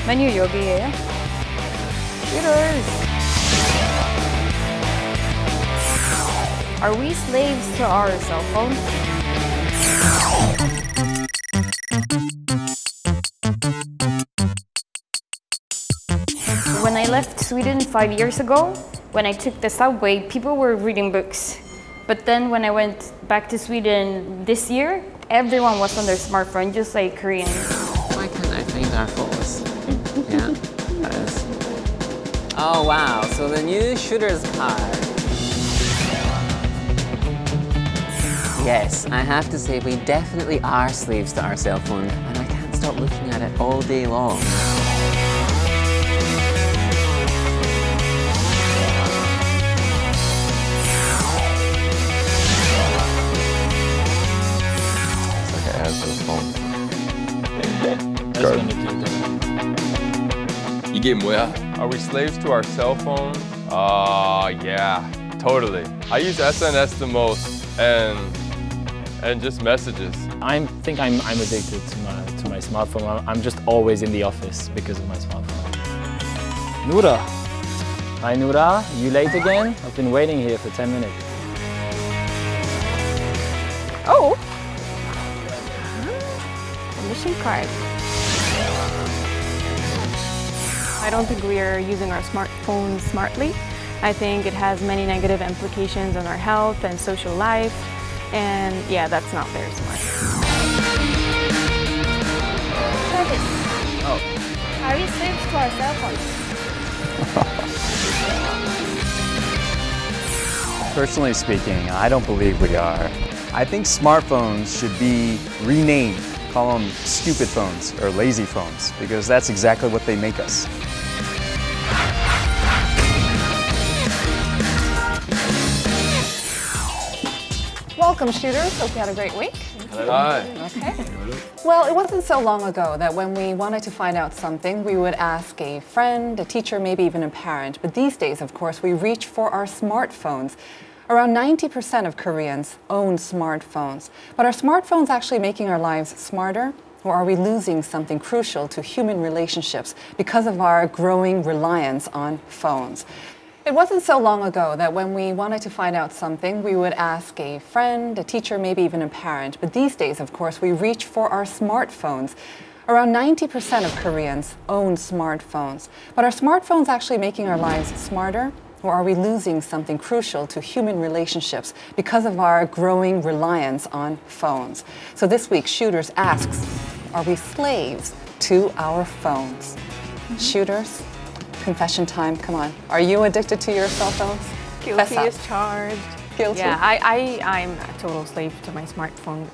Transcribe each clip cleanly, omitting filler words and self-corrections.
메뉴 여기에요. Shooters! Are we slaves to our cell phones? When I left Sweden 5 years ago, when I took the subway, people were reading books. But then when I went back to Sweden this year, everyone was on their smartphone, just like Koreans. Why can't I find our photos? Yeah, that is. Oh wow, so the new shooter's card. Yes, I have to say we definitely are slaves to our cell phone, and I can't stop looking at it all day long. 이게 뭐야? Are we slaves to our cell phones? Yeah, totally. I use SNS the most and just messages. I think I'm addicted to my smartphone. I'm just always in the office because of my smartphone. Noura. Hi Noura, you late again? I've been waiting here for 10 minutes. Oh! Mission card. I don't think we are using our smartphones smartly. I think it has many negative implications on our health and social life. And yeah, that's not very smart. Travis. Oh. Are we slaves to our cell phones? Personally speaking, I don't believe we are. I think smartphones should be renamed. Call them stupid phones or lazy phones, because that's exactly what they make us. Welcome, shooters. Hope you had a great week. Hi. Okay. Well, it wasn't so long ago that when we wanted to find out something, we would ask a friend, a teacher, maybe even a parent. But these days, of course, we reach for our smartphones. Around 90% of Koreans own smartphones. But are smartphones actually making our lives smarter? Or are we losing something crucial to human relationships because of our growing reliance on phones? It wasn't so long ago that when we wanted to find out something, we would ask a friend, a teacher, maybe even a parent. But these days, of course, we reach for our smartphones. Around 90% of Koreans own smartphones. But are smartphones actually making our lives smarter? Or are we losing something crucial to human relationships because of our growing reliance on phones? So this week, Shooters asks, are we slaves to our phones? Shooters, confession time, come on. Are you addicted to your cell phones? Guilty as charged. Guilty? Yeah, I'm a total slave to my smartphone.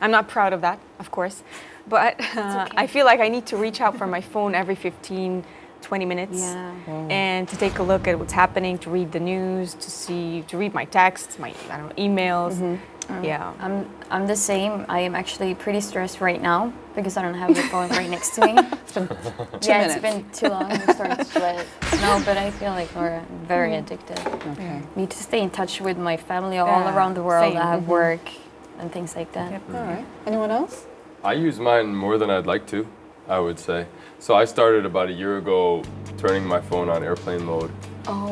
I'm not proud of that, of course, but I feel like I need to reach out for my phone every 15, 20 minutes and to take a look at what's happening, to read the news, to read my texts, my emails. Yeah. I'm the same. I am actually pretty stressed right now because I don't have the phone right next to me. It's been 2 minutes. It's been too long. I'm starting to sweat. No, but I feel like we're very addicted. Okay. Need to stay in touch with my family all around the world. Same. I have work and things like that. Yep. All right. Anyone else? I use mine more than I'd like to, I would say. So I started about a year ago turning my phone on airplane mode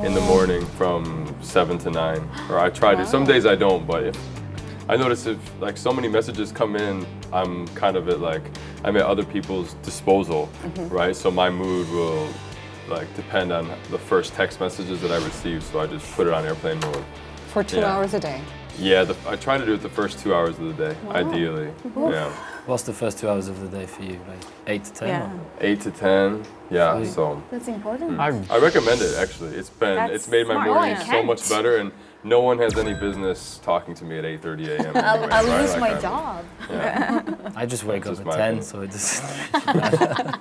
in the morning from 7 to 9. Or I try to. Some days I don't, but if I notice if like so many messages come in, I'm kind of I'm at other people's disposal, right? So my mood will depend on the first text messages that I receive, so I just put it on airplane mode. For 2 hours a day? Yeah, I try to do it the first 2 hours of the day, ideally. Yeah. What's the first 2 hours of the day for you? Like 8 to 10? Yeah. Or? 8 to 10, yeah, so. That's important. I recommend it, actually. It's made my smart. morning Oh, I so much can't. better, and no one has any business talking to me at 8:30 a.m. I'll lose my job. Yeah. I just wake up just at my 10, opinion. so it doesn't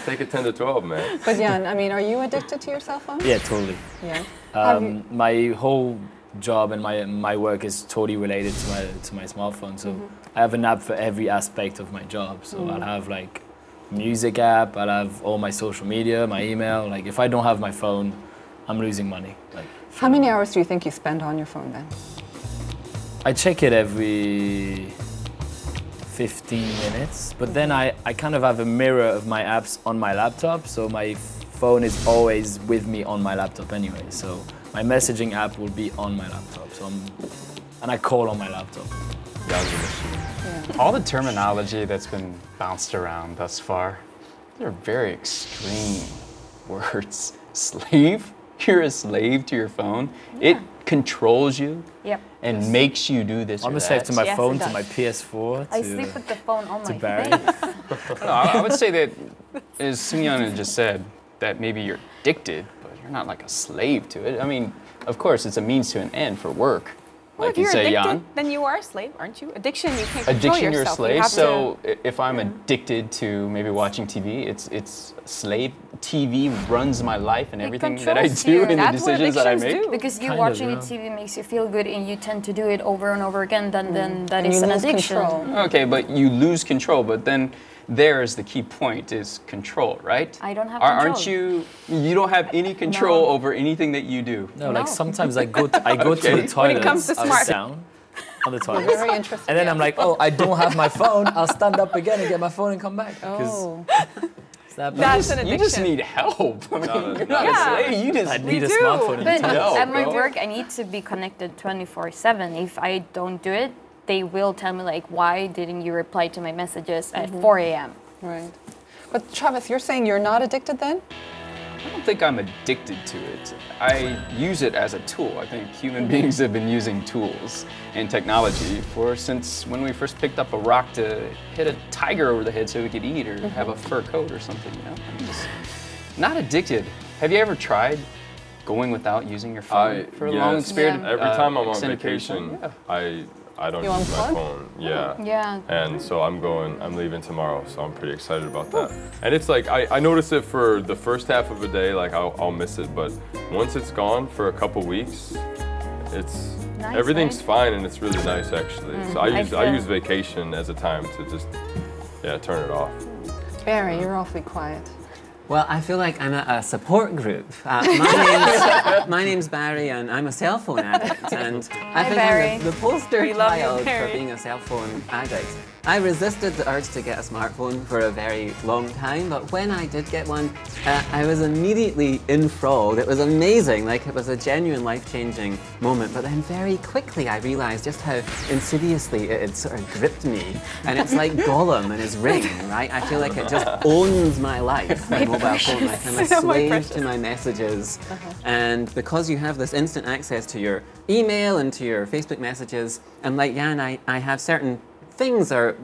Take it 10 to 12, man. But Jan, I mean, are you addicted to your cell phone? Yeah, totally. Yeah. My whole job and my work is totally related to my smartphone. So I have an app for every aspect of my job. So I'll have like music app, I'll have all my social media, my email. Like if I don't have my phone, I'm losing money. Like How many hours do you think you spend on your phone then? I check it every 15 minutes. But then I kind of have a mirror of my apps on my laptop, so my phone is always with me on my laptop anyway. So my messaging app will be on my laptop. And I call on my laptop. All the terminology that's been bounced around thus far, they're very extreme words. Slave? You're a slave to your phone. It controls you and makes you do this. I'm a slave to my phone, to my PS4. I sleep with the phone on my Barry. face. No, I would say that, as Sungyana just said, that maybe you're addicted, but you're not like a slave to it. I mean, of course, it's a means to an end for work. Well, Like if you you're say, addicted, Jan. then you are a slave, aren't you? Addiction, you can't control Addiction, you're a yourself. slave. You have So if I'm addicted to maybe watching TV, it's slave. TV runs my life and everything that I controls do you. and the That's what decisions that I addictions make. do. Because you Kind watching of, TV makes you feel good and you tend to do it over and over again, then that And is you an lose addiction. control. Okay, but you lose control, but then there's the key point is control, right? I don't have Aren't control. you don't have any control over anything that you do. No, like No. sometimes I go to the toilet. When it comes to I'll smart- sit down on the toilet. Very interesting. And then I'm like, oh, I don't have my phone. I'll stand up again and get my phone and come back. 'Cause Oh, it's that bad. That's an You addiction. just need help. I mean, you're not Yeah. a slave. You just I need a do. smartphone in But the toilet. No, at my bro. work, I need to be connected 24/7. If I don't do it, they will tell me like, why didn't you reply to my messages at 4 a.m.? right. But Travis, you're saying you're not addicted then? I don't think I'm addicted to it. I use it as a tool. I think human beings have been using tools and technology since when we first picked up a rock to hit a tiger over the head so we could eat or have a fur coat or something, you know? I'm just not addicted. Have you ever tried going without using your phone for a long period? Yeah. Every time I'm on extended period of vacation, time? I don't You use my unplug? phone. Yeah. Yeah. And so I'm leaving tomorrow, so I'm pretty excited about that. And it's like, I notice it for the first half of a day, like I'll miss it, but once it's gone for a couple weeks, Nice, everything's right? fine and it's really nice actually. So I feel- use vacation as a time to just, turn it off. Barry, you're awfully quiet. Well, I feel like I'm at a support group. My name's Barry, and I'm a cell phone addict. And I think Barry. I'm the poster We love you, child for Barry. being a cell phone addict. I resisted the urge to get a smartphone for a very long time, but when I did get one, I was immediately enthralled. It was amazing, like it was a genuine life-changing moment. But then very quickly I realized just how insidiously it had sort of gripped me. And it's like Gollum and his ring, right? I feel like it just owns my life, my mobile phone. Like I'm a slave to my messages. And because you have this instant access to your email and to your Facebook messages, and like Jan, I have certain things or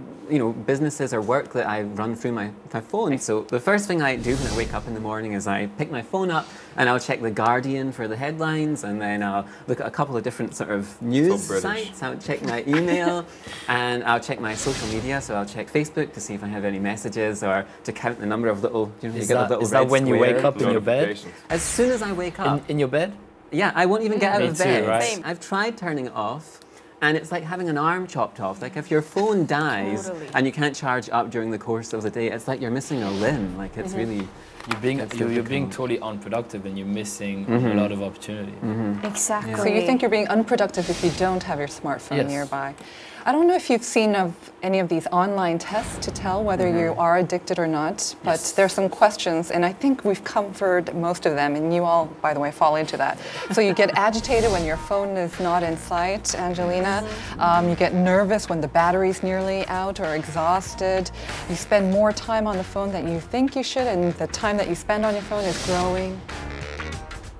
businesses or work that I run through my phone. So the first thing I do when I wake up in the morning is I pick my phone up and I'll check The Guardian for the headlines, and then I'll look at a couple of different sort of news British. sites. I'll check my email and I'll check my social media. So I'll check Facebook to see if I have any messages or to count the number of little, you Is get a that, little is that red when you square. wake up in your bed? Notifications. As soon as I wake up, In your bed? yeah, I won't even get out Me of too, bed. right? Same. I've tried turning it off, and it's like having an arm chopped off. Like if your phone dies Totally. and you can't charge up during the course of the day, it's like you're missing a limb. Like it's really. You're being That's you're being difficult. totally unproductive, and you're missing a lot of opportunity. Exactly. So you think you're being unproductive if you don't have your smartphone Yes. nearby. I don't know if you've seen of any of these online tests to tell whether you are addicted or not, but there's some questions, and I think we've covered most of them, and you all, by the way, fall into that. So you get agitated when your phone is not in sight, Angelina. You get nervous when the battery's nearly out or exhausted. You spend more time on the phone than you think you should, and the time that you spend on your phone is growing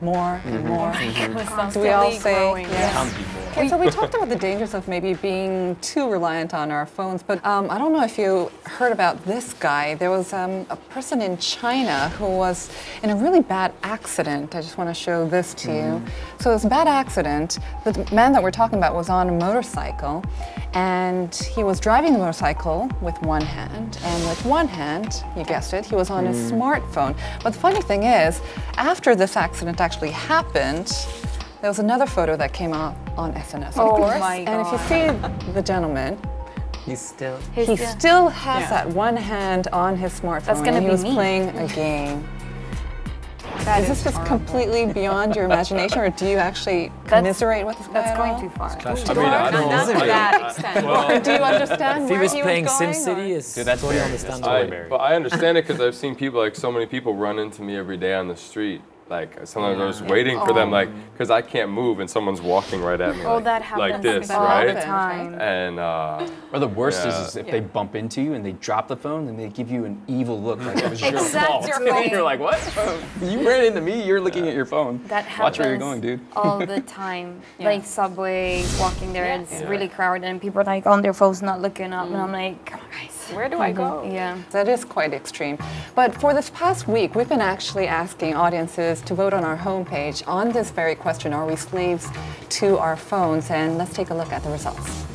more and more. Do we all Constantly say growing, yes? Can't be more. Okay, so we talked about the dangers of maybe being too reliant on our phones, but I don't know if you heard about this guy. There was a person in China who was in a really bad accident. I just want to show this to you. So it was a bad accident. The man that we're talking about was on a motorcycle, and he was driving the motorcycle with one hand, and with one hand, you guessed it, he was on his smartphone. But the funny thing is, after this accident actually happened, there was another photo that came out on SNS, of Oh course. my And if you see the gentleman, He's still. he still has that one hand on his smartphone. That's gonna and he be was me. playing a game. Is this just completely beyond your imagination, or do you actually commiserate with this guy That's at going all? too far. I mean, I don't Not to that extent. Well, Do you understand If he where was he playing was going? SimCity, it's Dude, that's totally very- understandable. But I understand it because I've seen people, like so many people run into me every day on the street. Like sometimes I was waiting for them, like, because I can't move and someone's walking right at me. Oh, like, that happens like this, all right? the time. And Or the worst Yeah. is if they bump into you and they drop the phone and they give you an evil look like it was your Exactly. fault. Your fault. You're like, what? You ran into me, you're looking at your phone. That happens Watch where you're going, dude. all the time. Yeah. Like subways, walking there, Yeah. it's really crowded, and people are like on their phones, not looking up, and I'm like, come on, guys. Where do I go? Yeah. That is quite extreme. But for this past week, we've been actually asking audiences to vote on our homepage on this very question, are we slaves to our phones? And let's take a look at the results.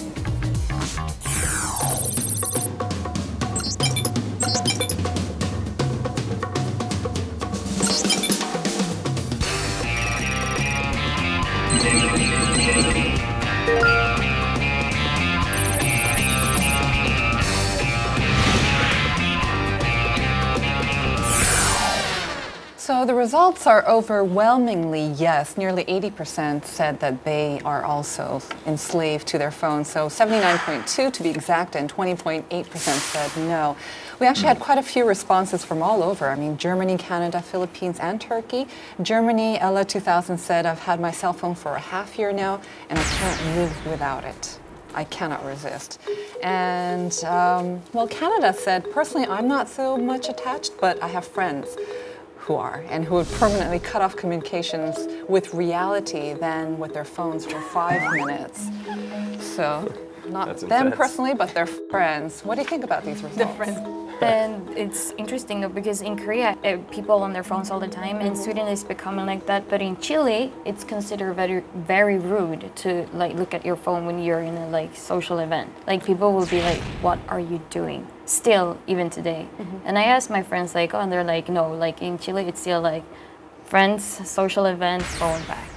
So the results are overwhelmingly yes. Nearly 80% said that they are also enslaved to their phones. So 79.2 to be exact, and 20.8% said no. We actually had quite a few responses from all over. I mean, Germany, Canada, Philippines, and Turkey. Germany, Ella 2000 said, I've had my cell phone for a half year now, and I can't live without it. I cannot resist. And, well, Canada said, personally, I'm not so much attached, but I have friends who are, and who would permanently cut off communications with reality than with their phones for 5 minutes. So, not That's them intense. personally, but their friends. What do you think about these results? And it's interesting though, because in Korea, people on their phones all the time, and Sweden is becoming like that. But in Chile, it's considered very, very rude to like look at your phone when you're in a like social event. Like people will be like, "What are you doing?" Still, even today. And I asked my friends like, "Oh," and they're like, "No, like in Chile, it's still like friends, social event, phone back."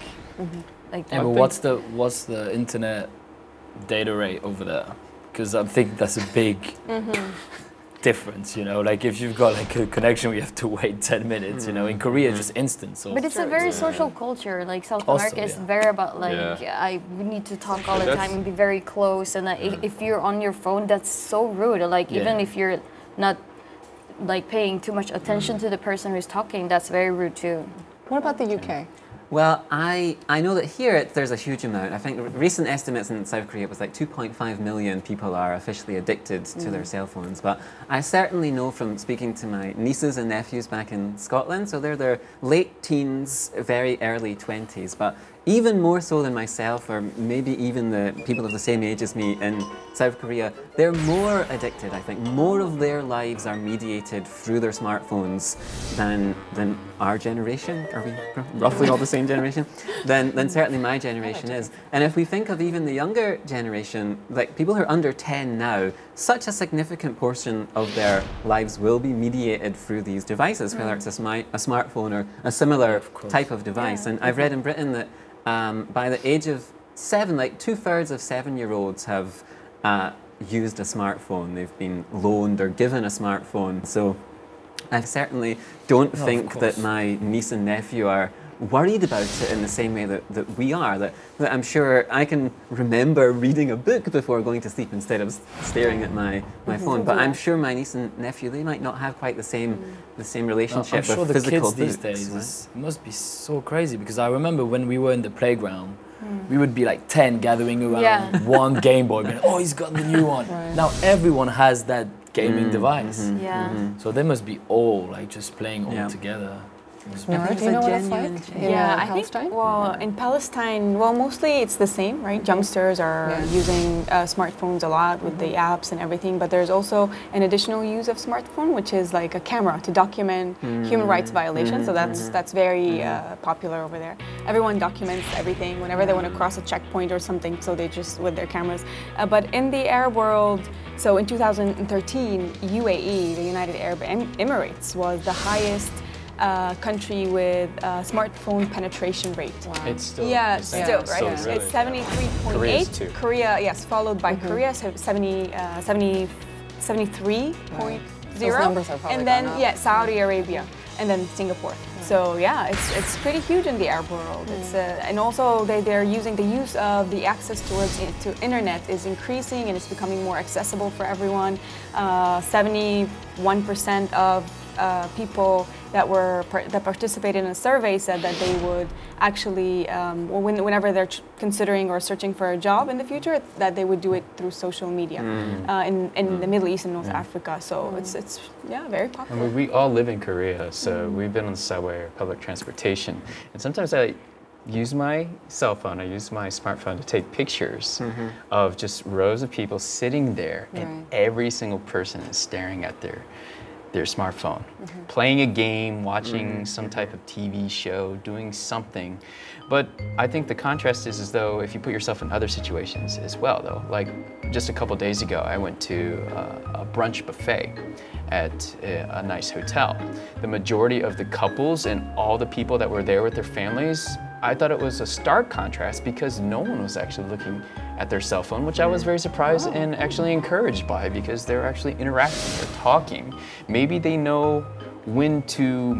Like that. Yeah, but what's the internet data rate over there? Because I think that's a big difference, you know. Like if you've got like a connection, we have to wait 10 minutes. You know, in Korea, it's just instant. So. But it's a very social culture. Like South Also, America is yeah. very about like Yeah. we need to talk all the That's- time and be very close. And if you're on your phone, that's so rude. Like even Yeah. if you're not like paying too much attention to the person who's talking, that's very rude too. What about the UK? Well, I know that here there's a huge amount. I think recent estimates in South Korea was like 2.5 million people are officially addicted to their cell phones. But I certainly know from speaking to my nieces and nephews back in Scotland, so they're their late teens, very early 20s. But even more so than myself, or maybe even the people of the same age as me in South Korea, they're more addicted, I think. More of their lives are mediated through their smartphones than our generation. Are we roughly all the same generation? Than certainly my generation is. And if we think of even the younger generation, like people who are under 10 now, such a significant portion of their lives will be mediated through these devices, whether it's a smartphone or a similar type of device. And I've read in Britain that by the age of 7, like 2/3 of 7-year-olds have used a smartphone. They've been loaned or given a smartphone. So I certainly don't think that my niece and nephew are worried about it in the same way that we are. That I'm sure I can remember reading a book before going to sleep instead of staring at my phone. But I'm sure my niece and nephew, they might not have quite the same relationship I'm sure with the physical kids these books, days right? it must be so crazy, because I remember when we were in the playground, we would be like 10 gathering around one Game Boy, going, oh, he's got the new one. Now everyone has that gaming device. Yeah. So they must be all like just playing all Yeah. together. Nora, do you know what it's like in Yeah, I Palestine? think, well, in Palestine, well, mostly it's the same, right? Youngsters are using smartphones a lot with the apps and everything, but there's also an additional use of smartphone, which is like a camera to document human rights violations. So that's very popular over there. Everyone documents everything whenever they want to cross a checkpoint or something, so they just, with their cameras. But in the Arab world, so in 2013, UAE, the United Arab Emirates, was the highest country with smartphone penetration rate. It's still Yeah, the same. still, It's right? still It's really- Korea's 73.8. too. Korea, yes, followed by Korea, 73.0. Those numbers have probably And then, gone up. Saudi Arabia, and then Singapore. So yeah, it's pretty huge in the Arab world. It's and also they're using the use of the access to internet is increasing and it's becoming more accessible for everyone. 71% of people that participated in a survey said that they would actually, whenever they're considering or searching for a job in the future, that they would do it through social media in the Middle East and North Africa. So it's very popular. And we all live in Korea, so we've been on the subway or public transportation, and sometimes I use my cell phone, I use my smartphone to take pictures of just rows of people sitting there, and every single person is staring at their smartphone, playing a game, watching some type of TV show, doing something. But I think the contrast is as though if you put yourself in other situations as well, though. Like just a couple days ago, I went to a brunch buffet at a nice hotel. The majority of the couples and all the people that were there with their families, I thought it was a stark contrast because no one was actually looking at their cell phone, which I was very surprised and actually encouraged by because they're actually interacting, they're talking. Maybe they know when to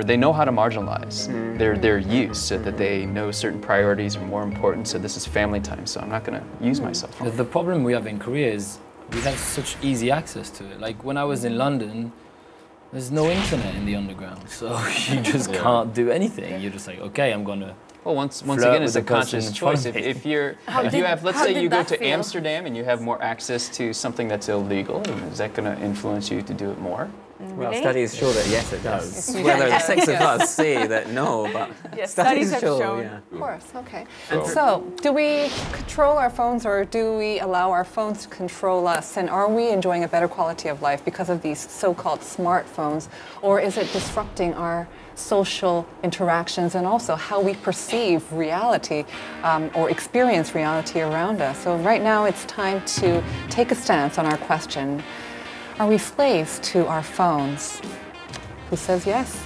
they know how to marginalize their use so that they know certain priorities are more important. So this is family time, so I'm not gonna use my cell phone. The problem we have in Korea is we have such easy access to it. Like when I was in London, there's no internet in the underground, so you just can't do anything. You're just like, okay, I'm gonna. Well, once again, it's a conscious choice. If you have, let's say you go to Amsterdam and you have more access to something that's illegal, is that going to influence you to do it more? Well, studies show that yes, it does. Whether the six of us say that no, but studies have shown. Yeah. Of course, okay. So, do we control our phones or do we allow our phones to control us? And are we enjoying a better quality of life because of these so-called smartphones? Or is it disrupting our social interactions and also how we perceive reality or experience reality around us? So right now it's time to take a stance on our question. Are we slaves to our phones? Who says yes?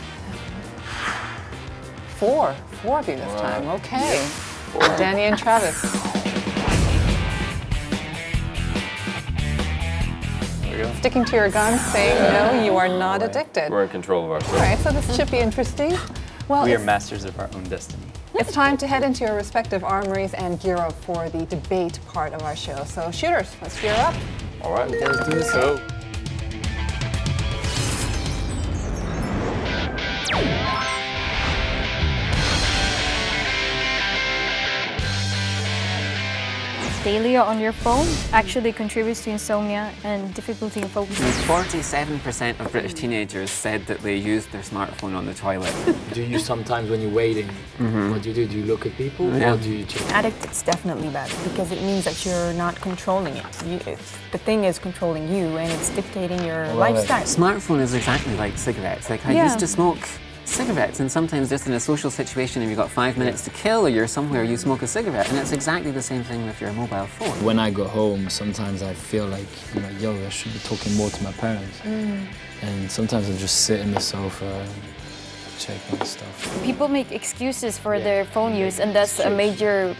Four of you this time. Okay. Danny and Travis. Sticking to your guns, saying no, you are not addicted. We're in control of ourselves. All right, so this should be interesting. Well, we are masters of our own destiny. It's time to head into your respective armories and gear up for the debate part of our show. So shooters, let's gear up. All right, Let's do so. Daily on your phone actually contributes to insomnia and difficulty in focusing. 47% of British teenagers said that they used their smartphone on the toilet. Do you sometimes, when you're waiting, what do you do? Do you look at people or do you check? Addict, it's definitely bad because it means that you're not controlling it. The thing is controlling you and it's dictating your lifestyle. Smartphone is exactly like cigarettes. Like I used to smoke cigarettes, and sometimes just in a social situation, if you've got 5 minutes to kill or you're somewhere, you smoke a cigarette, and it's exactly the same thing with your mobile phone. When I go home, sometimes I feel like, yo, I should be talking more to my parents. And sometimes I just sit in the sofa and check my stuff. People make excuses for their phone use, and that's a major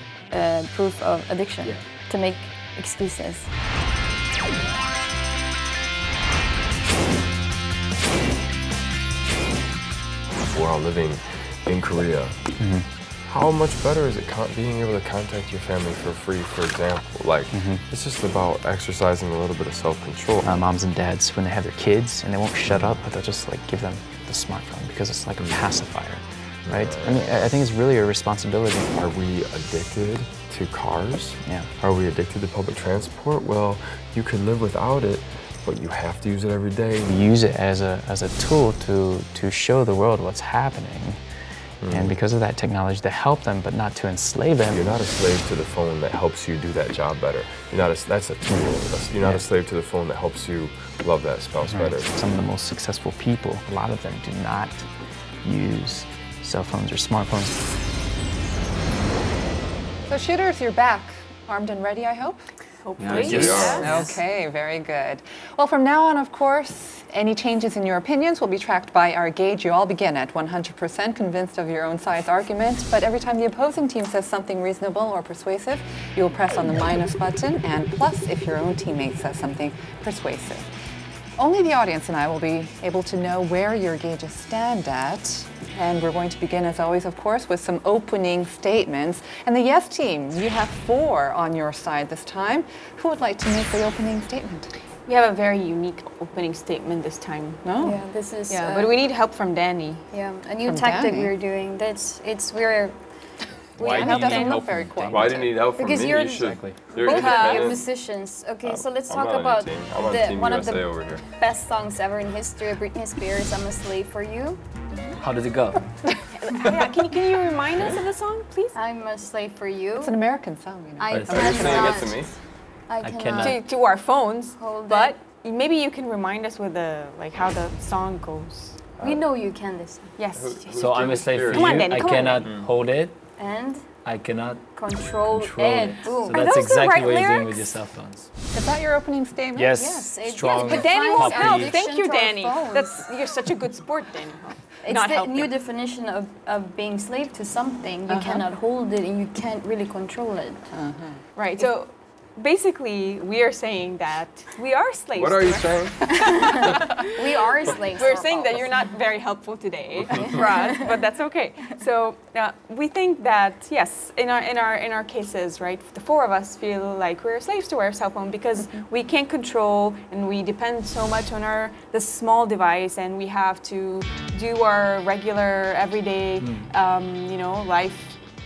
proof of addiction, to make excuses. We're all living in Korea. How much better is it being able to contact your family for free, for example? Like, it's just about exercising a little bit of self-control. Moms and dads, when they have their kids and they won't shut up, but they'll just like give them the smartphone because it's like a pacifier, right? I mean, I think it's really a responsibility. Are we addicted to cars? Yeah. Are we addicted to public transport? Well, you could live without it, but you have to use it every day. We use it as a tool to show the world what's happening. And because of that technology, to help them, but not to enslave them. You're not a slave to the phone that helps you do that job better. That's a tool. You're not a slave to the phone that helps you love that spouse better. Some of the most successful people, a lot of them do not use cell phones or smartphones. So shooters, you're back. Armed and ready, I hope? Hopefully. Yes. Okay, very good. Well, from now on, of course, any changes in your opinions will be tracked by our gauge. You all begin at 100% convinced of your own side's argument, but every time the opposing team says something reasonable or persuasive, you will press on the minus button, and plus if your own teammate says something persuasive. Only the audience and I will be able to know where your gauges stand at. And we're going to begin, as always, of course, with some opening statements. And the yes team, you have 4 on your side this time. Who would like to make the opening statement? We have a very unique opening statement this time. No? Yeah, this is. Yeah, but we need help from Danny. Yeah, a new From tactic Danny? we're doing. Why That do you need doesn't look help very from cool. Why do you need help from Because me? you're- You should. Exactly. You're both of you are independent. musicians. Okay, so let's I'm talk not on about your team. I'm on Team one of USA the over here. best songs ever in history of Britney Spears, "I'm a Slave for You." How did it go? Yeah, can you remind us of the song, please? I'm a slave for you. It's an American song, you know. I Are you Are you saying it to cannot. me? I cannot. To our phones, Hold but maybe you can remind us with the how the song goes. We know you can this. Yes. So I'm a slave for Come you. on, Danny, I come on, cannot hold it. And I cannot control control it. it. Boom. So Are that's those the exactly right what you're doing lyrics? with your cell phones. Is that your opening statement? Yes, Yes, it- strong. yes, But Danny won't Defines help. our Thank you, addiction to our Danny. phones. You're such a good sport, Danny. It's Not the helping. new definition of being slave to something. You cannot hold it and you can't really control it. Right. So basically, we are saying that we are slaves. What are to you our- saying? We are slaves. to We're our saying that phones. you're not very helpful today for us, but that's okay. So we think that yes, in our cases, right, the 4 of us feel like we're slaves to our cell phone because we can't control and we depend so much on this small device, and we have to do our regular everyday, life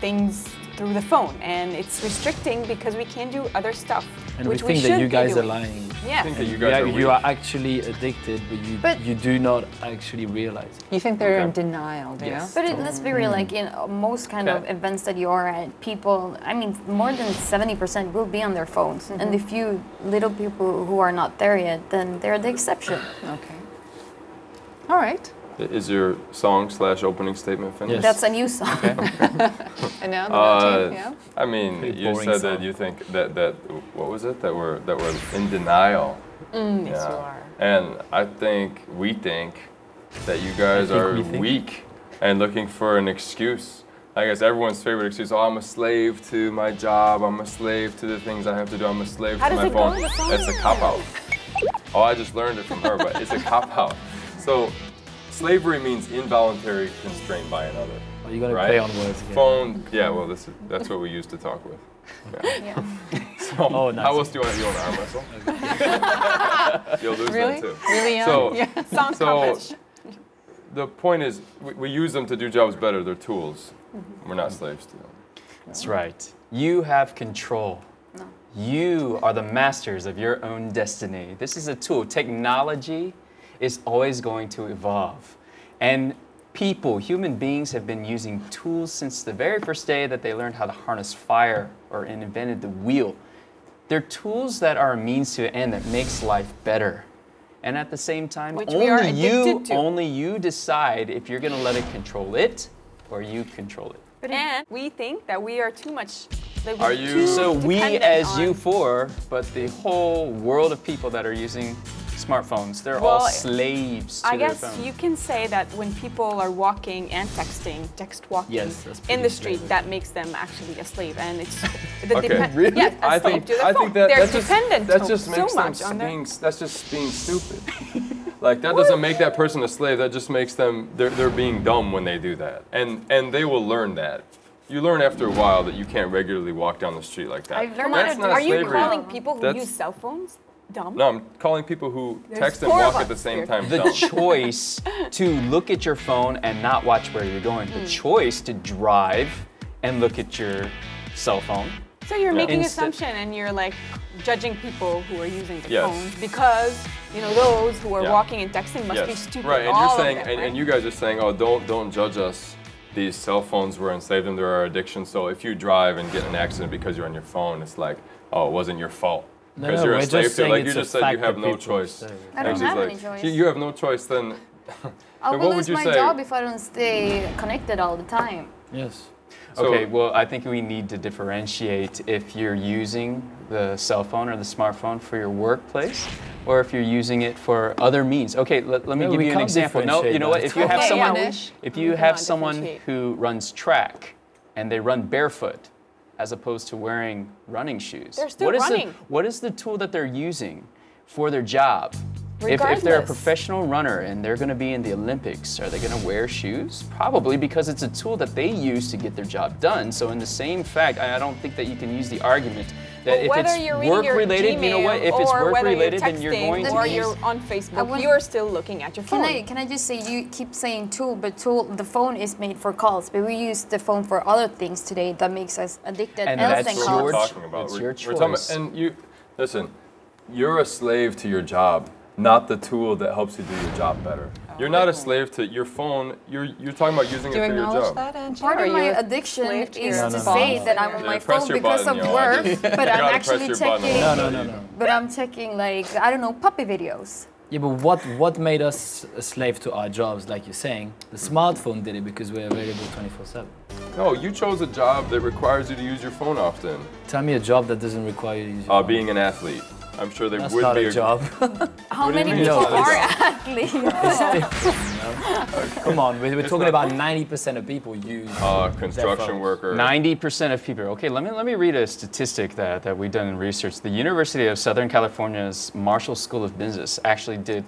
things through the phone, and it's restricting because we can't do other stuff. And we which think should that you be guys are doing. lying. Yeah. I think that you guys are You weak. are actually addicted, but you do not actually realize it. You think they're in Okay. denial, do Yes. But let's be real, like in most kind of Okay. events that you are at, people, I mean, more than 70% will be on their phones. And the few little people who are not there yet, then they're the exception. you? Okay. All right. Is your song/opening statement finished? Yes. That's a new song. And now the team, yeah? I mean, Pretty you boring said that song. you think that what was it that we're in denial. Yes, you are. And we think that you guys are we think. weak and looking for an excuse. I guess everyone's favorite excuse. Oh, I'm a slave to my job. I'm a slave to the things I have to do. I'm a slave How to does my it go phone. in the song? It's a cop out. Oh, I just learned it from her, but it's a cop out. So, slavery means involuntary constraint by another. Well, you got to Right. play on words again. Phone. Yeah. Well, that's what we used to talk with. Yeah. Yeah. So, Oh, nice. how else do you want to arm wrestle? You'll lose Really? that too. Really young? So, Song so competition. the point is, we use them to do jobs better. They're tools. We're not slaves to them. That's right. You have control. No. You are the masters of your own destiny. This is a tool. Technology is always going to evolve. And people, human beings, have been using tools since the very first day that they learned how to harness fire or invented the wheel. They're tools that are a means to an end that makes life better. And at the same time, Which we are addicted to. only you decide if you're going to let it control it or you control it. And we think that we are too much. That Are we're you- too So we dependent as on- you 4, but the whole world of people that are using smartphones, they're all Well, slaves to I their guess phone. you can say that when people are walking and text walking Yes, that's in pretty the street, slave. that makes them actually a slave, and it's the Okay. Really? Yes, a I slave think to their I phone. think that they're that's just dependent that so, just so makes much them on their. that's just being stupid. Like that doesn't make that person a slave. That just makes them they're being dumb when they do that, and they will learn that. You learn after a while that you can't regularly walk down the street like that. I've learned That's that not Are you slavery. calling people who That's- use cell phones dumb? No, I'm calling people who There's text and 4 of walk at the us same here. time The dumb. choice to look at your phone and not watch where you're going. The choice to drive and look at your cell phone. So you're making Instead- assumption, and you're like judging people who are using the Yes. phones because those who are Yeah. walking and texting must be Yes. stupid. Right, and all you're of saying, them, and right? you guys are saying, oh, don't judge us. These cell phones were enslaved them. They're our addiction. So if you drive and get in an accident because you're on your phone, it's like, oh, it wasn't your fault. No, Because no, you're we're a slave just to it. saying Like you it's a just said, you fact have that no people choice. say. I don't It's have like, any choice. You have no choice. Then I then will what would lose you my say? job if I don't stay connected all the time. Yes. So- Okay, well, I think we need to differentiate if you're using the cell phone or the smartphone for your workplace or if you're using it for other means. Okay, let me No, give we you an can't example. No, you know what? If you have Okay, someone, yeah, if we you cannot have someone differentiate. who runs track and they run barefoot as opposed to wearing running shoes, They're still what is running. what is the tool that they're using for their job? If they're a professional runner and they're going to be in the Olympics, are they going to wear shoes? Probably, because it's a tool that they use to get their job done. So in the same fact, I don't think that you can use the argument that if it's work-related, you know what? If it's work-related, then you're going to or you're on Facebook, you're still looking at your phone. Can I just say, you keep saying tool, but the phone is made for calls, but we use the phone for other things today that makes us addicted. And else that's than what we're calls. talking about. It's your We're talking choice. about, and listen, you're a slave to your job, not the tool that helps you do your job better. You're not a slave to your phone. You're talking about using it for your job. Do you acknowledge that, Angie? Part of my addiction is to say that I'm on my phone because of work, but I'm actually checking. No. But I'm checking, like, I don't know, puppy videos. Yeah, but what made us a slave to our jobs, like you're saying? The smartphone did it because we're available 24/7. No, you chose a job that requires you to use your phone often. Tell me a job that doesn't require you to use your phone. Being an athlete. I'm sure there That's would not be a job. How many do you people mean? are athletes? Come on, we're talking about 90% of people use construction worker. 90% of people. Okay, let me read a statistic that we've done in research. The University of Southern California's Marshall School of Business actually did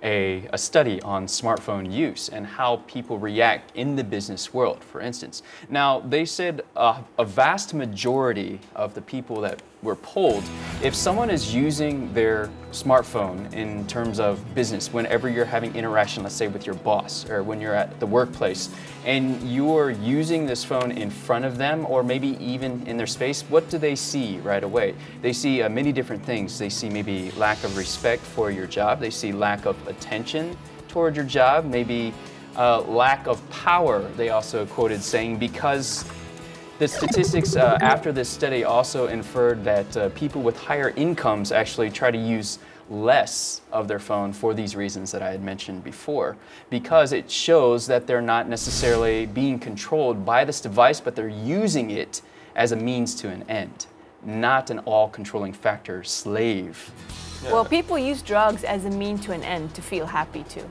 a study on smartphone use and how people react in the business world, for instance. Now, they said a vast majority of the people that were polled, if someone is using their smartphone in terms of business, whenever you're having interaction, let's say with your boss or when you're at the workplace, and you're using this phone in front of them or maybe even in their space, what do they see right away? They see many different things. They see maybe lack of respect for your job. They see lack of attention toward your job, maybe lack of power, they also quoted saying, because the statistics after this study also inferred that people with higher incomes actually try to use less of their phone for these reasons that I had mentioned before, because it shows that they're not necessarily being controlled by this device, but they're using it as a means to an end, not an all-controlling factor slave. Yeah. Well, people use drugs as a mean to an end to feel happy too.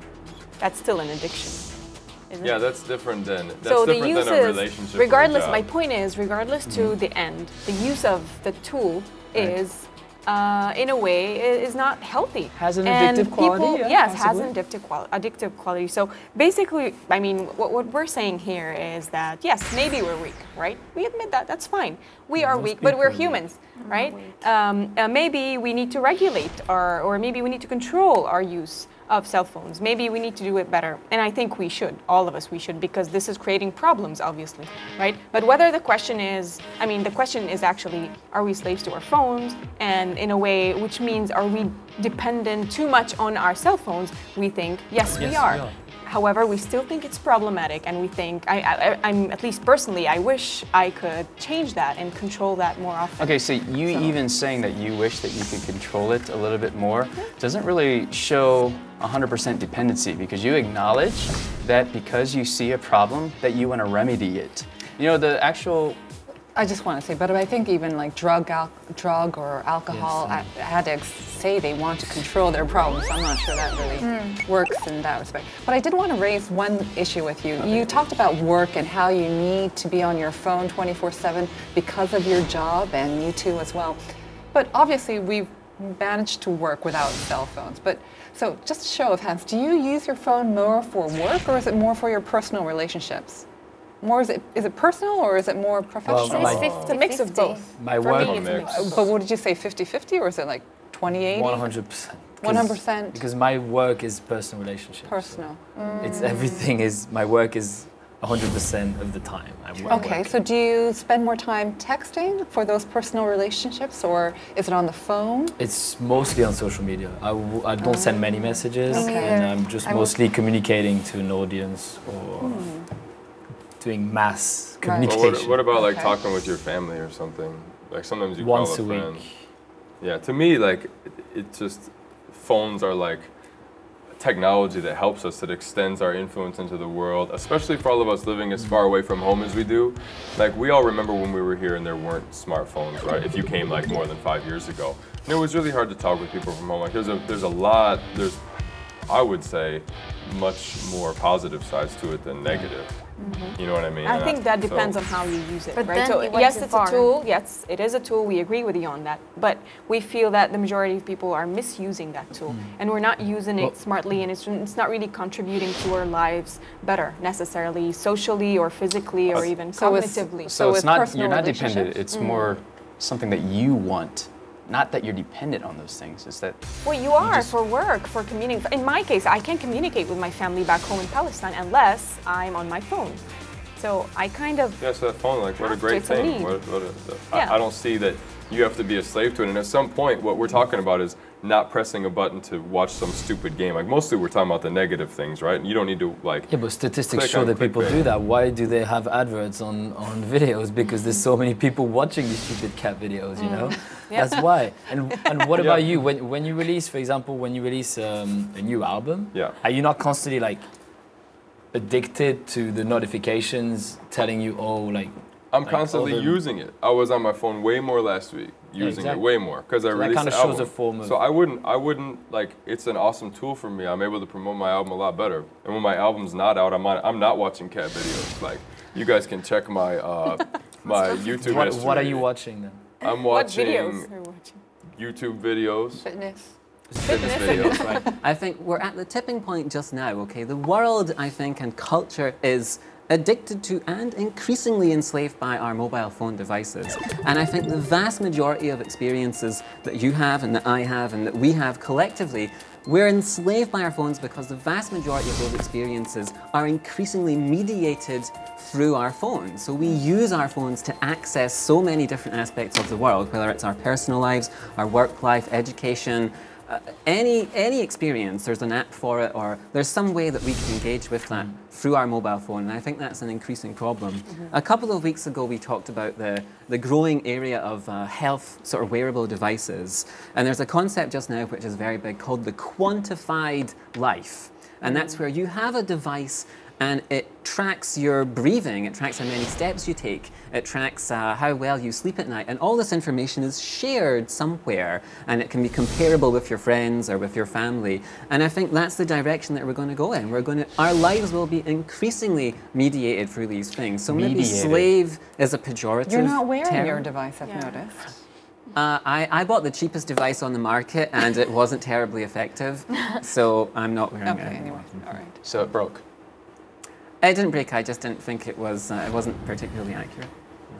That's still an addiction. Yeah, that's different than So the different use than a relationship. is, regardless, or a my job. point is, regardless to the end, the use of the tool is, in a way, is not healthy. Has an And addictive quality, people- yeah, yes, has possibly. an addictive quality. So basically, I mean, what we're saying here is that, yes, maybe we're weak, right? We admit that, that's fine. We are weak, but we're humans, right? Maybe we need to regulate or maybe we need to control our use of cell phones. Maybe we need to do it better. And I think we should, all of us, we should, because this is creating problems, obviously, right? But whether the question is, I mean, the question is actually, are we slaves to our phones? And in a way, which means, are we dependent too much on our cell phones? We think, yes, we are. However, we still think it's problematic, and we think, I'm at least personally, I wish I could change that and control that more often. Okay, so even saying that you wish that you could control it a little bit more doesn't really show 100% dependency, because you acknowledge that because you see a problem that you want to remedy it. You know, the actual... I just want to say, but I think even like drug or alcohol addicts say they want to control their problems. I'm not sure that really works in that respect. But I did want to raise one issue with you. You talked about work and how you need to be on your phone 24/7 because of your job, and you too as well. But obviously we've managed to work without cell phones. But so just a show of hands, do you use your phone more for work or is it more for your personal relationships? More is it personal or is it more professional? Well, It's a mix of both. My For work, me, it's a mix. But what did you say, 50-50 or is it like 20-80? 100%. 100%? Because my work is personal relationships. Personal. It's everything is, my work is 100% of the time. I'm Okay, so do you spend more time texting for those personal relationships or is it on the phone? It's mostly on social media. I don't send many messages, and I'm just mostly communicating to an audience or doing mass communication. What about like talking with your family or something? Like sometimes you Once call a a friend. week. Yeah, to me, like it just, phones are like technology that helps us, that extends our influence into the world, especially for all of us living as far away from home as we do. Like we all remember when we were here and there weren't smartphones, right? If you came like more than 5 years ago. And it was really hard to talk with people from home. Like there's I would say, much more positive sides to it than negative. You know what I mean? I think that depends on how you use it, But right? then So you went yes, too it's far. a tool. Yes, it is a tool. We agree with you on that. But we feel that the majority of people are misusing that tool, and we're not using it smartly, and it's not really contributing to our lives better necessarily, socially or physically or even cognitively. So it's with not, personal you're not dependent, relationships? it's more something that you want, not that you're dependent on those things. It's that Well, you are for work, for communicating. In my case, I can't communicate with my family back home in Palestine unless I'm on my phone. So I kind of Yes, that phone, like, what a great It's a thing. need. I don't see that you have to be a slave to it. And at some point, what we're talking about is not pressing a button to watch some stupid game. Like, mostly we're talking about the negative things, right? You don't need to, like... Yeah, but statistics click show on that people clickbait. do that. Why do they have adverts on videos? Because there's so many people watching these stupid cat videos, you know? That's why. And what about you? When you release, for example, when you release a new album, are you not constantly like addicted to the notifications telling you, oh, like... I'm constantly using it. I was on my phone way more last week, using it way more, because I released kind of the album. shows a form of... So I wouldn't, like, it's an awesome tool for me. I'm able to promote my album a lot better. And when my album's not out, I'm not watching cat videos. Like, you guys can check my my YouTube history. What are you watching then? I'm what watching videos are you watching? YouTube videos. Fitness. Videos, right? I think we're at the tipping point just now, okay? The world, I think, and culture is addicted to and increasingly enslaved by our mobile phone devices. And I think the vast majority of experiences that you have and that I have and that we have collectively, we're enslaved by our phones because the vast majority of those experiences are increasingly mediated through our phones. So we use our phones to access so many different aspects of the world, whether it's our personal lives, our work life, education, any experience, there's an app for it, or there's some way that we can engage with that through our mobile phone, and I think that's an increasing problem. A couple of weeks ago, we talked about the growing area of health sort of wearable devices, and there's a concept just now which is very big called the quantified life, and that's where you have a device and it tracks your breathing, it tracks how many steps you take, it tracks how well you sleep at night, and all this information is shared somewhere, and it can be comparable with your friends or with your family. And I think that's the direction that we're going to go in. Our lives will be increasingly mediated through these things. So maybe slave is a pejorative You're not wearing term. your device, I've noticed. I bought the cheapest device on the market, and it wasn't terribly effective, so I'm not wearing it anymore. All right. So it broke. It didn't break, I just didn't think it wasn't particularly accurate.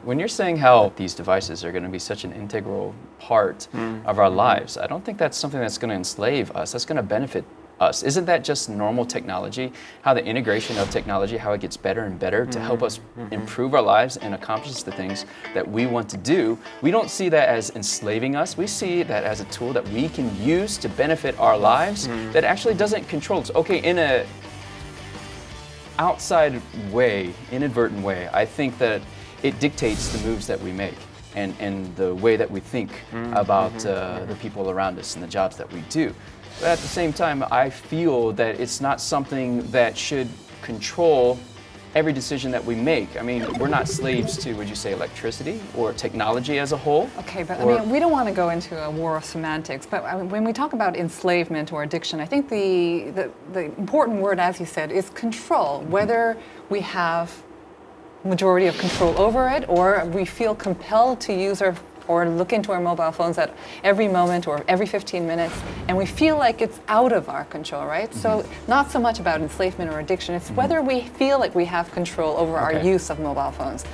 When you're saying how these devices are going to be such an integral part of our lives, I don't think that's something that's going to enslave us. That's going to benefit us. Isn't that just normal technology? How the integration of technology, how it gets better and better to help us improve our lives and accomplish the things that we want to do. We don't see that as enslaving us. We see that as a tool that we can use to benefit our lives that actually doesn't control us. Okay, in a outside way, inadvertent way, I think that it dictates the moves that we make and the way that we think about the people around us and the jobs that we do. But at the same time, I feel that it's not something that should control every decision that we make. I mean, we're not slaves to, would you say, electricity or technology as a whole? Okay, but I mean, we don't want to go into a war of semantics, but I mean, when we talk about enslavement or addiction, I think the important word, as you said, is control. Whether we have majority of control over it or we feel compelled to use or look into our mobile phones at every moment or every 15 minutes, and we feel like it's out of our control, right? So not so much about enslavement or addiction, it's whether we feel like we have control over our use of mobile phones.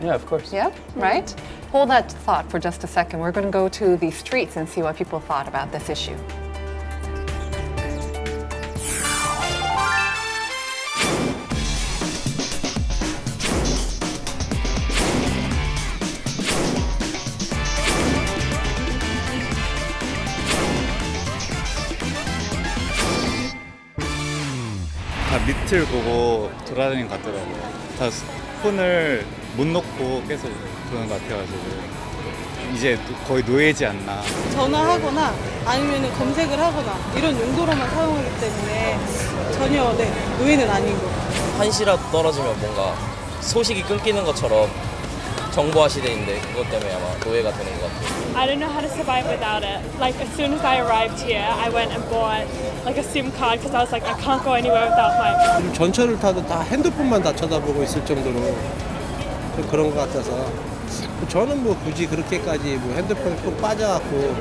Yeah, of course. Yeah, right? Hold that thought for just a second. We're going to go to the streets and see what people thought about this issue. 다 밑을 보고 돌아다니는 것 같더라고요. 다 폰을 못 놓고 계속 보는 것 같아가지고 이제 거의 노예지 않나. 전화하거나 아니면 검색을 하거나 이런 용도로만 사용하기 때문에 전혀 노예는 아닌 것 같아요. 한시라도 떨어지면 뭔가 소식이 끊기는 것처럼 정보화 시대인데 그것 때문에 아마 노예가 되는 것 같아요. I don't know how to survive without it. Like as soon as I arrived here, I went and bought like a SIM card because I was like, I can't go anywhere without my. 전철을 타도 다 핸드폰만 다 쳐다보고 있을 정도로 그런 것 같아서 저는 뭐 굳이 그렇게까지 뭐 핸드폰에 꼭 빠져갖고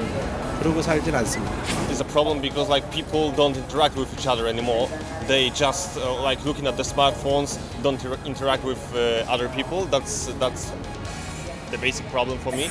그러고 살진 않습니다. It's a problem because like people don't interact with each other anymore. They just like looking at the smartphones, don't interact with other people. That's the basic problem for me.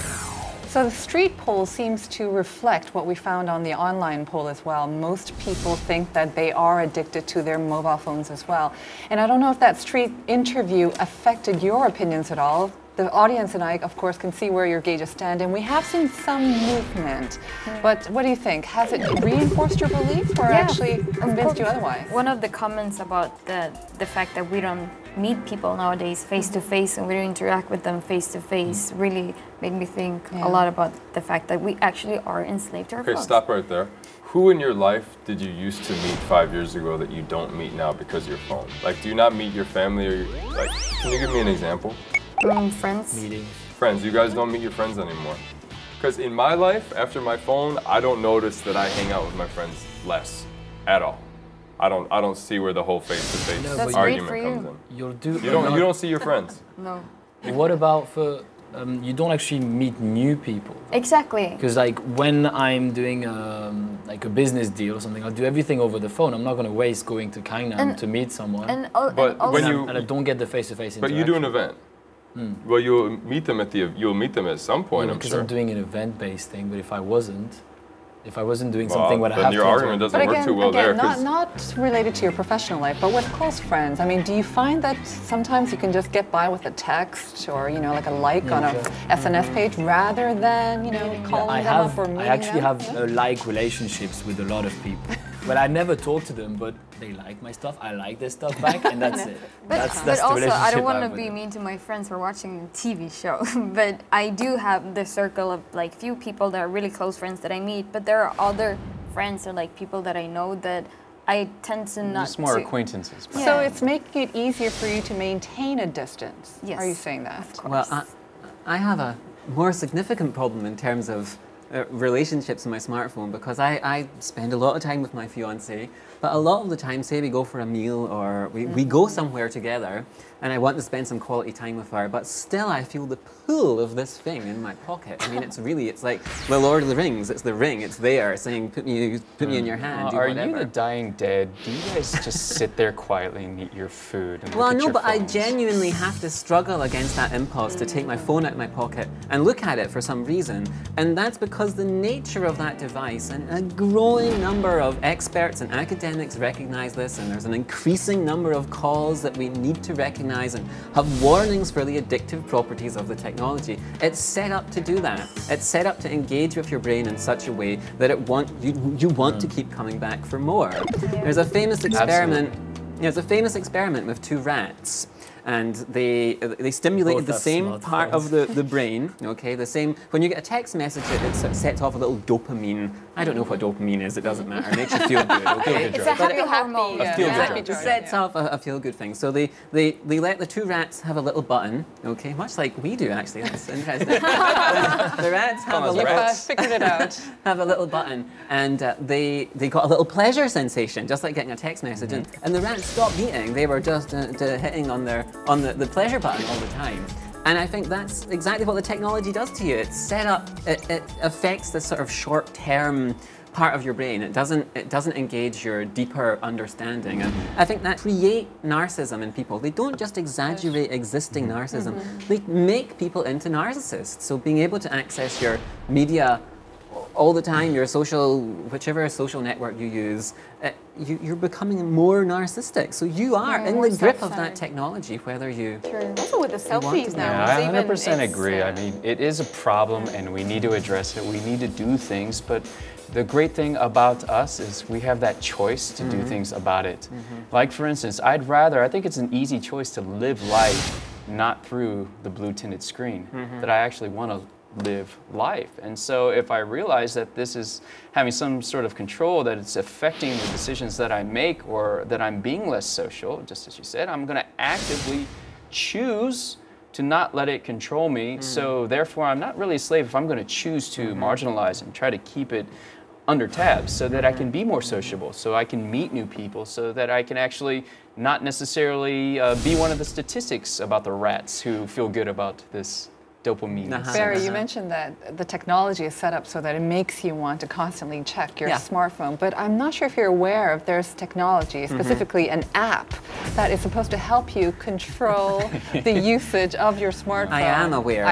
So the street poll seems to reflect what we found on the online poll as well. Most people think that they are addicted to their mobile phones as well. And I don't know if that street interview affected your opinions at all. The audience and I, of course, can see where your gauges stand, and we have seen some movement. But what do you think? Has it reinforced your belief or actually convinced you otherwise? One of the comments about the fact that we don't meet people nowadays face to face and we don't interact with them face to face really made me think a lot about the fact that we actually are enslaved to our phones. Okay, stop right there. Who in your life did you used to meet 5 years ago that you don't meet now because of your phone? Like, do you not meet your family or like? Can you give me an example? Friends. Meetings. Friends. You guys don't meet your friends anymore. Because in my life, after my phone, I don't notice that I hang out with my friends less at all. I don't see where the whole face-to-face argument comes in. You don't see your friends. No. What about for you don't actually meet new people? Exactly. Because like when I'm doing like a business deal or something, I'll do everything over the phone. I'm not going to waste going to Gangnam to meet someone. And I don't get the face-to-face interaction. But you do an event. Well, you'll meet them at some point. I'm because sure. I'm doing an event-based thing. But if I wasn't doing something when I have to. Then your argument doesn't work too well there. Not related to your professional life, but with close friends. I mean, do you find that sometimes you can just get by with a text or like a like on a SNS page rather than calling them up or meeting them? I actually have like relationships with a lot of people. Well, I never talk to them, but they like my stuff. I like their stuff back, and that's it. That's but the also, relationship I don't want to have be with mean to my friends for watching a TV show, but I do have the circle of like few people that are really close friends that I meet, but there are other friends or like people that I know that I tend to not. Just more acquaintances. Yeah. So it's making it easier for you to maintain a distance. Yes. Are you saying that? Of course. Well, I have a more significant problem in terms of relationships on my smartphone because I spend a lot of time with my fiancée, but a lot of the time, say we go for a meal or we go somewhere together and I want to spend some quality time with her, but still I feel the pull of this thing in my pocket. I mean, it's like the Lord of the Rings, it's the ring, it's there saying, put me in your hand, do Are whatever. you the dying dead? Do you guys just sit there quietly and eat your food? And Well, look at no, your but I phones? genuinely have to struggle against that impulse to take my phone out of my pocket and look at it for some reason. And that's because the nature of that device, and a growing number of experts and academics recognize this, and there's an increasing number of calls that we need to recognize and have warnings for the addictive properties of the technology. It's set up to do that. It's set up to engage with your brain in such a way that you want to keep coming back for more. There's a famous experiment. There's a famous experiment with two rats, and they stimulated the same part of the brain. Okay, the same. When you get a text message, it sets off a little dopamine. I don't know what dopamine is. It doesn't matter. It makes you feel good. Okay, it's a happy hormone. It sets off a feel-good thing. So they let the two rats have a little button. Okay, much like we do actually. That's interesting. The rats have a little. Figured it out. Have a little button, and they got a little pleasure sensation, just like getting a text message. And the rats stopped eating. They were just hitting on the pleasure button all the time. And I think that's exactly what the technology does to you. It's set up, it affects this sort of short-term part of your brain. It doesn't engage your deeper understanding. And I think that creates narcissism in people. They don't just exaggerate existing narcissism. They make people into narcissists. So being able to access your media all the time, your whichever social network you use, you're becoming more narcissistic. So you are in the grip of that technology, whether you... Also with the selfies now. Yeah, I 100% agree. I mean, it is a problem and we need to address it. We need to do things, but the great thing about us is we have that choice to do things about it. Like for instance, I think it's an easy choice to live life not through the blue tinted screen, that I actually want to live life. And so if I realize that this is having some sort of control, that it's affecting the decisions that I make or that I'm being less social, just as you said, I'm going to actively choose to not let it control me. So therefore, I'm not really a slave if I'm going to choose to marginalize and try to keep it under tabs so that I can be more sociable, so I can meet new people, so that I can actually not necessarily be one of the statistics about the rats who feel good about this dopamine. Barry, you mentioned that the technology is set up so that it makes you want to constantly check your smartphone, but I'm not sure if you're aware of there's technology, specifically an app, that is supposed to help you control the usage of your smartphone. I am aware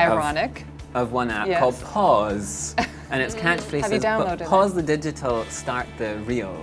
of one app called Pause. And its catchphrase is pause the digital, start the real.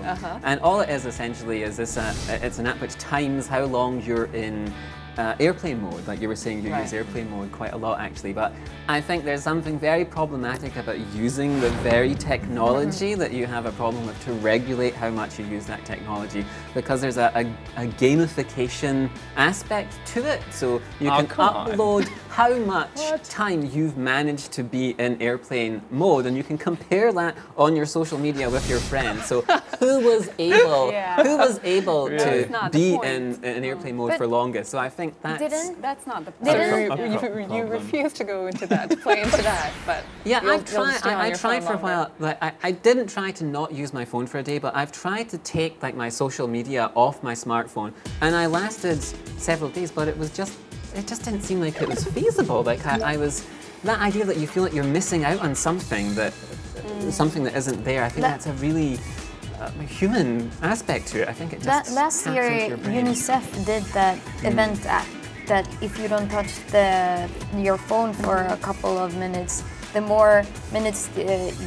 And all it is essentially is it's an app which times how long you're in airplane mode. Like you were saying, you use airplane mode quite a lot actually, but I think there's something very problematic about using the very technology that you have a problem with to regulate how much you use that technology, because there's a gamification aspect to it. So you can upload how much time you've managed to be in airplane mode, and you can compare that on your social media with your friends. So who was able to be in airplane mode for longest? So I think that's not the point. You refuse to go into that, to play into that, but yeah, I tried for a while. Like I didn't try to not use my phone for a day, but I've tried to take like my social media off my smartphone, and I lasted several days, but it just didn't seem like it was feasible. Like I was, that idea that you feel like you're missing out on something that isn't there. I think that's a really human aspect to it. I think it just last year UNICEF did that event app that if you don't touch your phone for a couple of minutes, the more minutes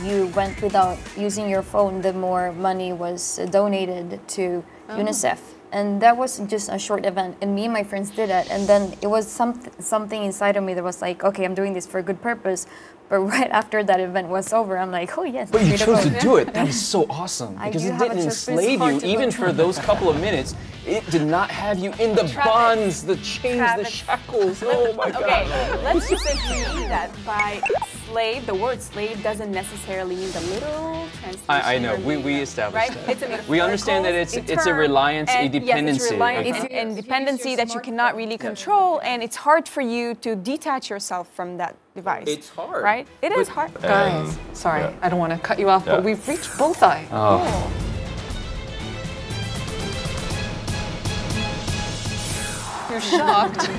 you went without using your phone, the more money was donated to UNICEF. And that was just a short event, and me and my friends did it, and then it was something inside of me that was like, okay, I'm doing this for a good purpose. But right after that event was over, I'm like, oh yes. But you chose to do it. That is so awesome, because it didn't enslave you, even for those couple of minutes. It did not have you in the bonds, the chains, the shackles. Oh my God. Okay, let's just agree that by slave, the word slave doesn't necessarily mean the literal translation. I know, we established that. It's we understand that it's a reliance, a dependency. Yes, it's reliance and dependency that you cannot really control, and it's hard for you to detach yourself from that device. It's hard. Right? It is hard. Guys, sorry, I don't want to cut you off, but we've reached bullseye. Oh. You're shocked.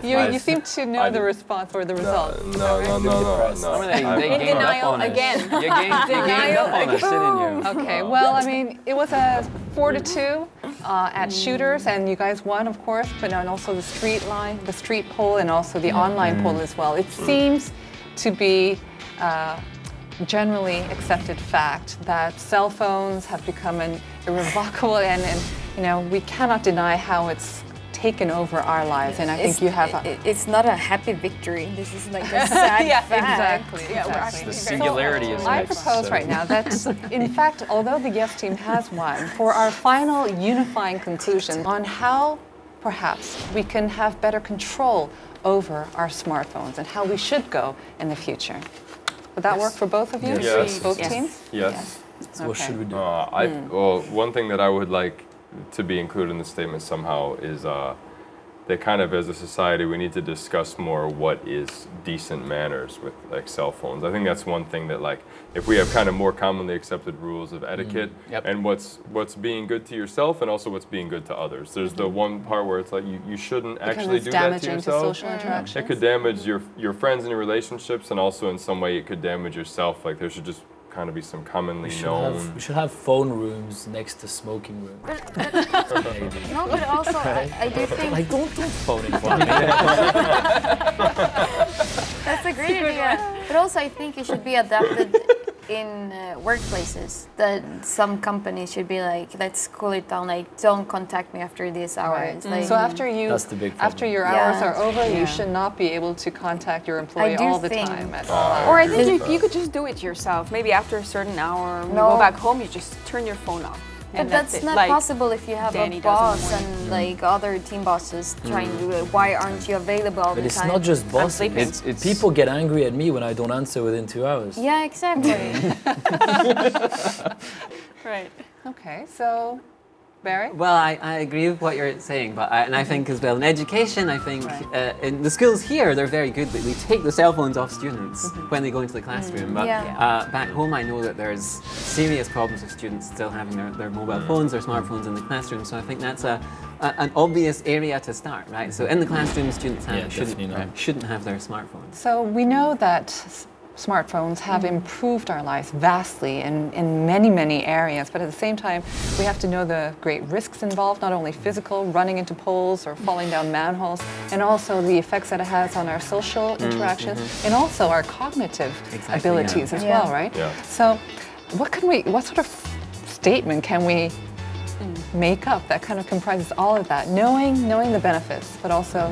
You seem to know the response or the result. No. In denial again. You gained up on us, didn't you? Okay, well, I mean, it was a 4-2 at shooters, and you guys won, of course, but then also the street poll, and also the online poll as well. It seems to be generally accepted fact that cell phones have become an irrevocable, and you know, we cannot deny how it's taken over our lives, and I think you have it's not a happy victory. This is like a sad fact. Exactly. The singularity is I propose right now that, in fact, although the Yes team has won, for our final unifying conclusion on how perhaps we can have better control over our smartphones and how we should go in the future. Would that work for both of you? Yes. Both teams? Yes. So what should we do? Well, one thing that I would like to be included in the statement somehow is that kind of as a society we need to discuss more what is decent manners with like cell phones. I think that's one thing that like if we have kind of more commonly accepted rules of etiquette and what's being good to yourself and also what's being good to others. There's the one part where it's like you shouldn't actually do that to yourself. Social interactions. It could damage your friends and your relationships, and also in some way it could damage yourself. Like there should just kind of be some commonly known. We should have phone rooms next to smoking rooms. No, but also I do think like don't phone in front of me. that's a great idea. But also I think it should be adapted in workplaces. That some companies should be like, let's cool it down. Like, don't contact me after these hours. Like, so after your hours are over, you should not be able to contact your employee all the time. At all hours. Or I think you could just do it yourself. Maybe after a certain hour, when you go back home, you just turn your phone off. But that's not possible if you have a boss and like other team bosses trying to do it. Why aren't you available all the time? But it's not just bosses. It's people get angry at me when I don't answer within 2 hours. Yeah, exactly. Right. Okay, so Barry? Well, I agree with what you're saying, but I think as well in education, I think in the schools here, they're very good that they take the cell phones off students when they go into the classroom. But back home, I know that there's serious problems with students still having their mobile phones, their smartphones in the classroom. So I think that's an obvious area to start, right? So in the classroom, students shouldn't have their smartphones. So we know that smartphones have improved our lives vastly in many, many areas, but at the same time, we have to know the great risks involved, not only physical, running into poles or falling down manholes, and also the effects that it has on our social interactions, and also our cognitive abilities as well, right? Yeah. So what sort of statement can we make up that kind of comprises all of that, knowing the benefits, but also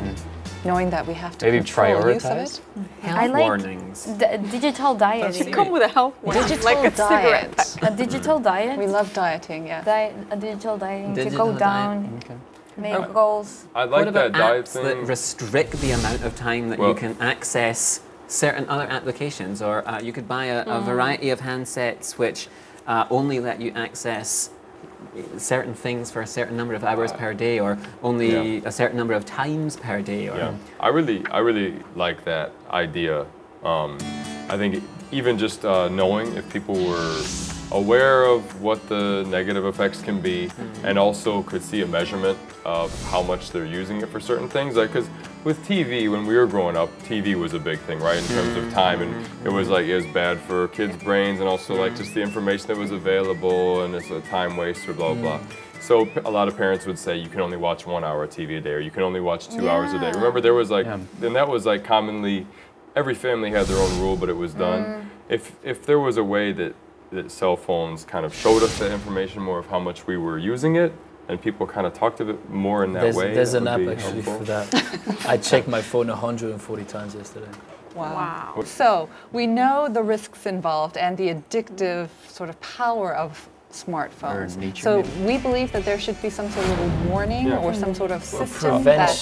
knowing that we have to control use of it? Health warnings. Digital diet. Should come with a health warning, like a cigarette pack. A digital diet. We love dieting, yeah. A digital dieting to go down, make goals. I like that diet apps thing. that restrict the amount of time that you can access certain other applications, or you could buy a variety of handsets which only let you access certain things for a certain number of hours per day, or only a certain number of times per day. Or I really like that idea. I think even just knowing if people were aware of what the negative effects can be, and also could see a measurement of how much they're using it for certain things. Like, because with TV, when we were growing up, TV was a big thing, right, in terms of time, and it was bad for kids' brains, and also like just the information that was available, and it's a time waster, blah blah. So a lot of parents would say you can only watch 1 hour of TV a day, or you can only watch 2 hours a day. Remember, there was and that was commonly, every family had their own rule, but it was done. If there was a way that cell phones kind of showed us that information more of how much we were using it, and people kind of talked of it more in that way. There's an app actually for that. I checked my phone 140 times yesterday. Wow. So we know the risks involved and the addictive sort of power of smartphones. So we believe that there should be some sort of a warning or some sort of system that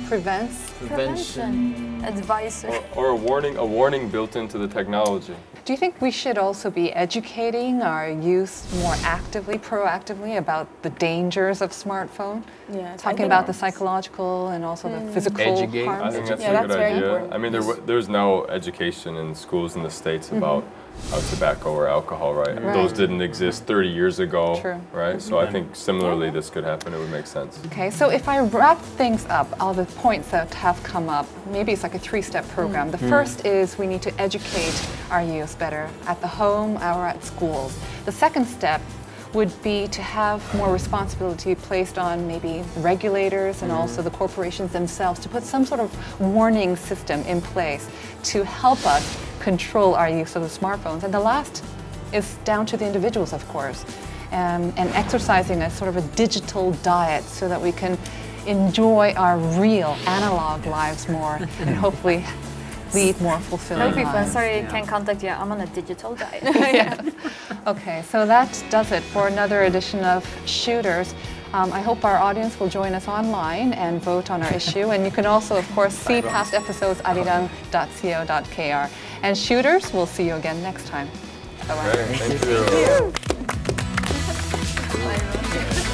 prevents. Prevention. Advice. Or a warning built into the technology. Do you think we should also be educating our youth more actively, proactively about the dangers of smartphone? Yeah, talking about the psychological and also the physical harms. I think that's a good idea. I mean, there's no education in schools in the States about tobacco or alcohol, right? Those didn't exist 30 years ago, right? So I think similarly this could happen. It would make sense. Okay, so if I wrap things up, all the points that have come up, maybe it's like a 3-step program. The first is we need to educate our youth better at the home or at schools. The second step would be to have more responsibility placed on maybe regulators and also the corporations themselves to put some sort of warning system in place to help us control our use of the smartphones. And the last is down to the individuals, of course, and exercising a sort of a digital diet so that we can enjoy our real analog lives more and hopefully lead more fulfilling lives. That would be fun. Sorry, I can't contact you. I'm on a digital diet. Okay, so that does it for another edition of Shooters. I hope our audience will join us online and vote on our issue. And you can also, of course, see past episodes at arirang.co.kr. And Shooters, we'll see you again next time. Bye-bye. Thank you.